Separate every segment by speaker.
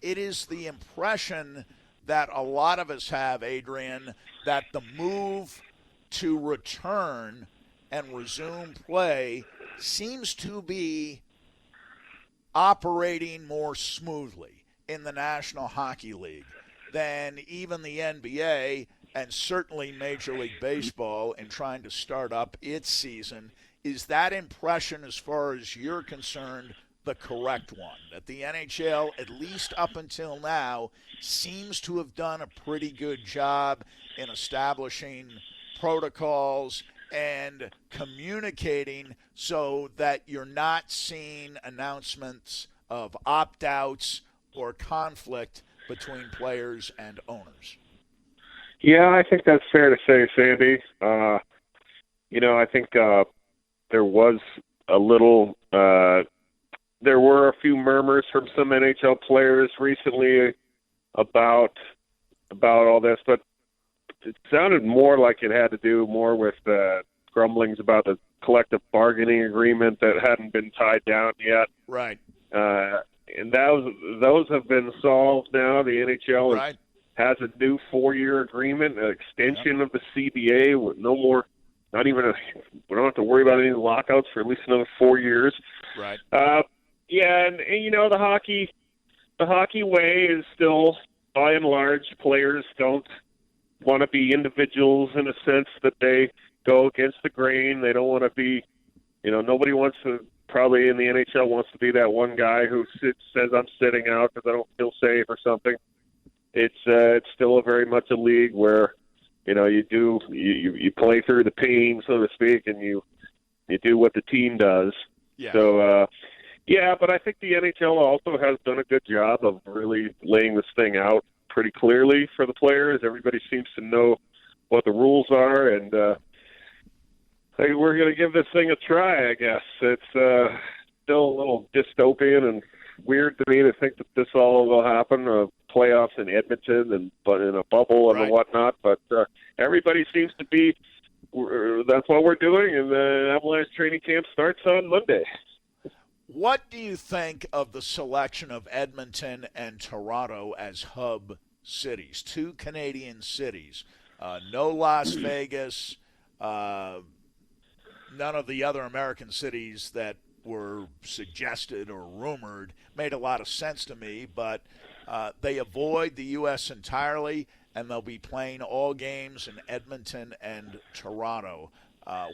Speaker 1: it is the impression that a lot of us have, Adrian, that the move to return and resume play seems to be operating more smoothly in the National Hockey League than even the NBA and certainly Major League Baseball in trying to start up its season. Is that impression, as far as you're concerned, the correct one? That the NHL, at least up until now, seems to have done a pretty good job in establishing protocols and communicating so that you're not seeing announcements of opt-outs or conflict between players and owners?
Speaker 2: Yeah, I think that's fair to say, Sandy. I think there was a little there were a few murmurs from some NHL players recently about all this, but it sounded more like it had to do more with grumblings about the collective bargaining agreement that hadn't been tied down yet.
Speaker 1: Right.
Speaker 2: And those have been solved now. The NHL has a new 4-year agreement, an extension of the CBA with no more. We don't have to worry about any lockouts for at least another 4 years.
Speaker 1: Right.
Speaker 2: And the hockey way is still, by and large, players don't want to be individuals in a sense that they go against the grain. They don't want to be, nobody wants to, probably in the NHL wants to be that one guy who says I'm sitting out because I don't feel safe or something. It's still very much a league where, you play through the pain, so to speak, and you do what the team does.
Speaker 1: Yeah.
Speaker 2: So, but I think the NHL also has done a good job of really laying this thing out pretty clearly for the players. Everybody seems to know what the rules are, and we're going to give this thing a try, I guess. It's still a little dystopian and weird to me to think that this all will happen, playoffs in Edmonton but in a bubble and whatnot, but everybody seems to be that's what we're doing, and the Avalanche training camp starts on Monday.
Speaker 1: What do you think of the selection of Edmonton and Toronto as hub cities, two Canadian cities? No Las Vegas, none of the other American cities that were suggested or rumored made a lot of sense to me, but they avoid the U.S. entirely, and they'll be playing all games in Edmonton and Toronto.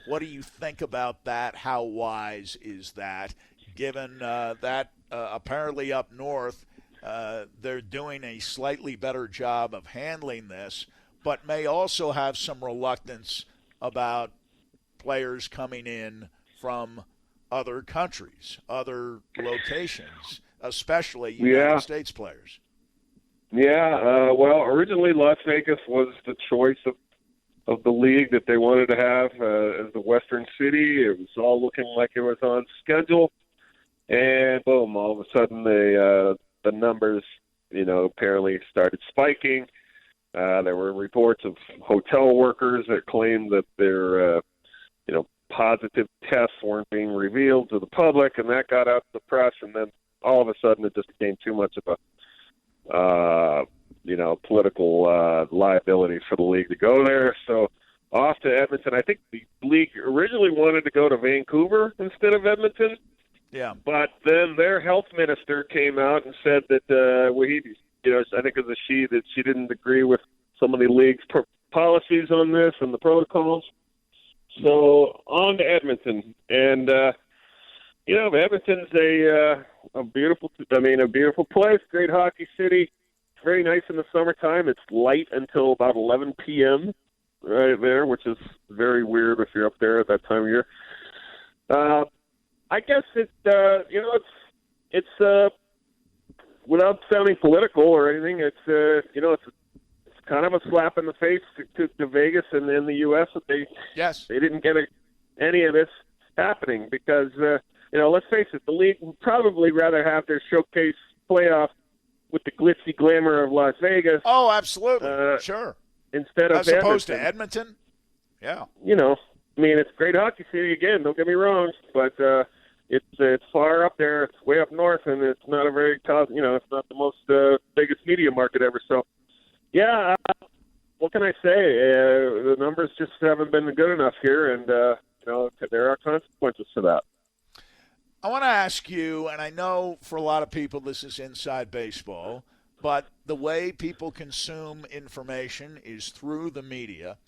Speaker 1: What do you think about that? How wise is that, given that apparently up north they're doing a slightly better job of handling this, but may also have some reluctance about players coming in from other countries, other locations, especially United States players?
Speaker 2: Originally Las Vegas was the choice of the league that they wanted to have as the Western city. It was all looking like it was on schedule, and boom! All of a sudden, the numbers, apparently started spiking. There were reports of hotel workers that claimed that their, positive tests weren't being revealed to the public, and that got out to the press, and then all of a sudden it just became too much of a political liability for the league to go there. So off to Edmonton. I think the league originally wanted to go to Vancouver instead of Edmonton.
Speaker 1: Yeah.
Speaker 2: But then their health minister came out and said that, I think it was that she didn't agree with some of the league's policies on this and the protocols. So on to Edmonton. And, Edmonton's a beautiful place, great hockey city. It's very nice in the summertime. It's light until about 11 p.m. right there, which is very weird if you're up there at that time of year. I guess it's without sounding political or anything, it's kind of a slap in the face to Vegas and in the U.S. that they didn't get any of this happening because, let's face it, the league would probably rather have their showcase playoff with the glitzy glamour of Las Vegas.
Speaker 1: Oh, absolutely. Sure.
Speaker 2: Instead of
Speaker 1: as opposed to Edmonton. Yeah.
Speaker 2: It's a great hockey city again, don't get me wrong, but it's far up there. It's way up north, and it's not a very it's not the most biggest media market ever. So, yeah, what can I say? The numbers just haven't been good enough here, and there are consequences to that.
Speaker 1: I want to ask you, and I know for a lot of people this is inside baseball, but the way people consume information is through the media,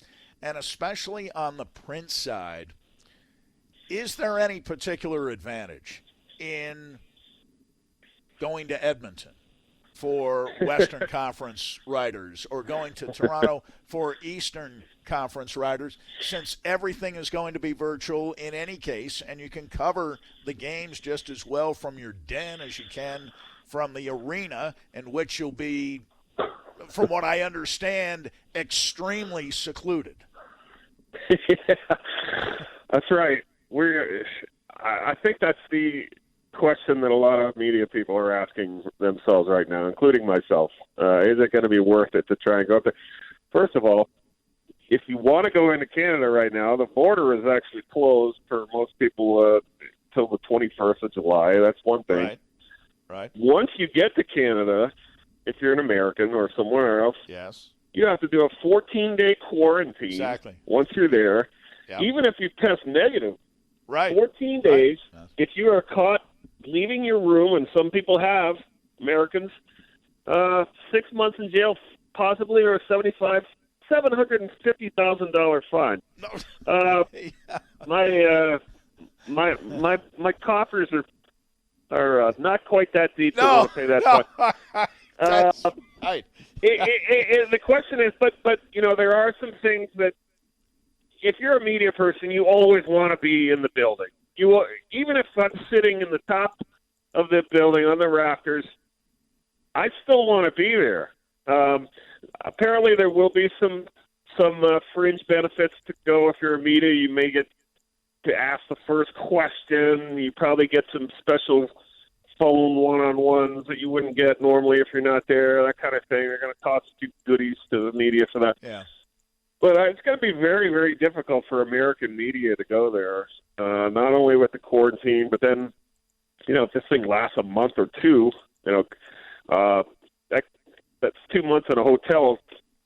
Speaker 1: and especially on the print side. Is there any particular advantage in going to Edmonton for Western Conference writers or going to Toronto for Eastern Conference writers, since everything is going to be virtual in any case, and you can cover the games just as well from your den as you can from the arena, in which you'll be, from what I understand, extremely secluded?
Speaker 2: Yeah, that's right. I think that's the question that a lot of media people are asking themselves right now, including myself. Is it going to be worth it to try and go up there? First of all, if you want to go into Canada right now, the border is actually closed for most people till the 21st of July. That's one thing.
Speaker 1: Right.
Speaker 2: Once you get to Canada, if you're an American or somewhere else,
Speaker 1: yes,
Speaker 2: you have to do a 14-day quarantine.
Speaker 1: Exactly.
Speaker 2: Once you're there,
Speaker 1: yep.
Speaker 2: Even if you test negative.
Speaker 1: Right.
Speaker 2: 14 days.
Speaker 1: Right.
Speaker 2: If you are caught leaving your room, and some people have, Americans, 6 months in jail, possibly, or a $750,000 fine.
Speaker 1: No.
Speaker 2: My coffers are not quite that deep.
Speaker 1: No.
Speaker 2: To want to pay that much.
Speaker 1: That's right.
Speaker 2: The question is, but there are some things that, if you're a media person, you always want to be in the building. Even if I'm sitting in the top of the building on the rafters, I still want to be there. Apparently, there will be some fringe benefits to go if you're a media. You may get to ask the first question. You probably get some special phone one-on-ones that you wouldn't get normally if you're not there. That kind of thing. They're going to toss a few goodies to the media for that.
Speaker 1: Yeah.
Speaker 2: But it's going to be very, very difficult for American media to go there, not only with the quarantine, but then, if this thing lasts a month or two, that's 2 months in a hotel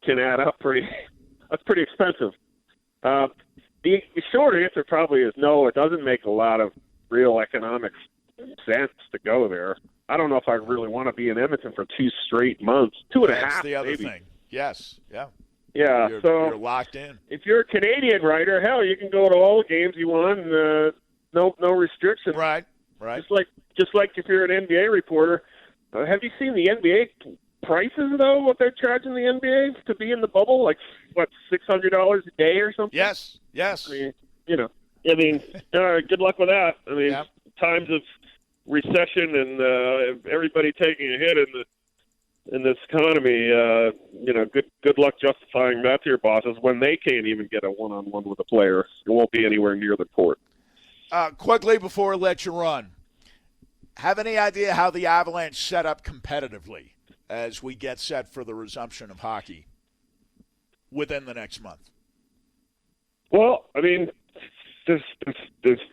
Speaker 2: can add up pretty. That's pretty expensive. The short answer probably is no. It doesn't make a lot of real economic sense to go there. I don't know if I really want to be in Edmonton for 2 straight months, 2.5.
Speaker 1: That's the other
Speaker 2: maybe.
Speaker 1: thing. Yes. Yeah.
Speaker 2: Yeah,
Speaker 1: you're locked in.
Speaker 2: If you're a Canadian writer, hell, you can go to all the games you want, and no restrictions.
Speaker 1: Right.
Speaker 2: Just like if you're an NBA reporter. Have you seen the NBA prices though? What they're charging the NBA to be in the bubble? Like what, $600 a day or something?
Speaker 1: Yes.
Speaker 2: I mean, good luck with that. I mean,
Speaker 1: yep.
Speaker 2: Times of recession and everybody taking a hit in this economy, good luck justifying that to your bosses when they can't even get a one-on-one with a player. It won't be anywhere near the court.
Speaker 1: Quickly before I let you run, have any idea how the Avalanche set up competitively as we get set for the resumption of hockey within the next month?
Speaker 2: Well, I mean, there's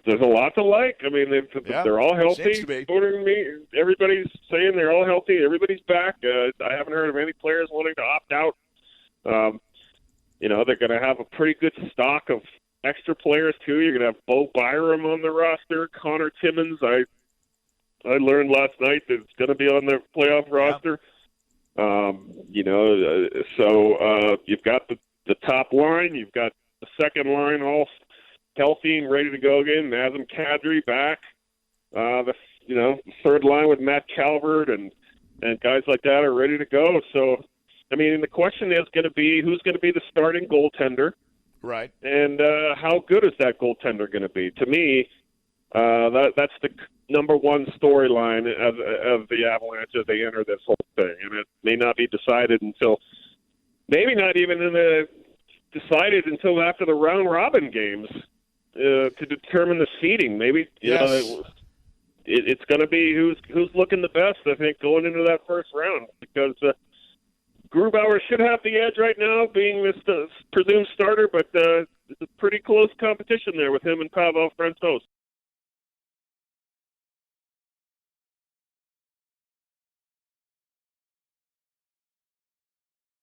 Speaker 2: a lot to like. I mean, they're all healthy.
Speaker 1: Seems to be.
Speaker 2: According to me, everybody's saying they're all healthy. Everybody's back. I haven't heard of any players wanting to opt out. They're going to have a pretty good stock of extra players too. You're going to have Bo Byram on the roster, Connor Timmins. I learned last night that it's going to be on the playoff roster. So you've got the top line. You've got the second line all healthy and ready to go again. Nazem Kadri back. The third line with Matt Calvert and guys like that are ready to go. So, I mean, the question is going to be who's going to be the starting goaltender,
Speaker 1: right?
Speaker 2: And how good is that goaltender going to be? To me, that's the number one storyline of the Avalanche as they enter this whole thing, and it may not be decided until maybe not even decided until after the round robin games. To determine the seeding, maybe it's going to be who's looking the best. I think going into that first round, because Grubauer should have the edge right now, being this presumed starter, but it's a pretty close competition there with him and Pavel Francouz.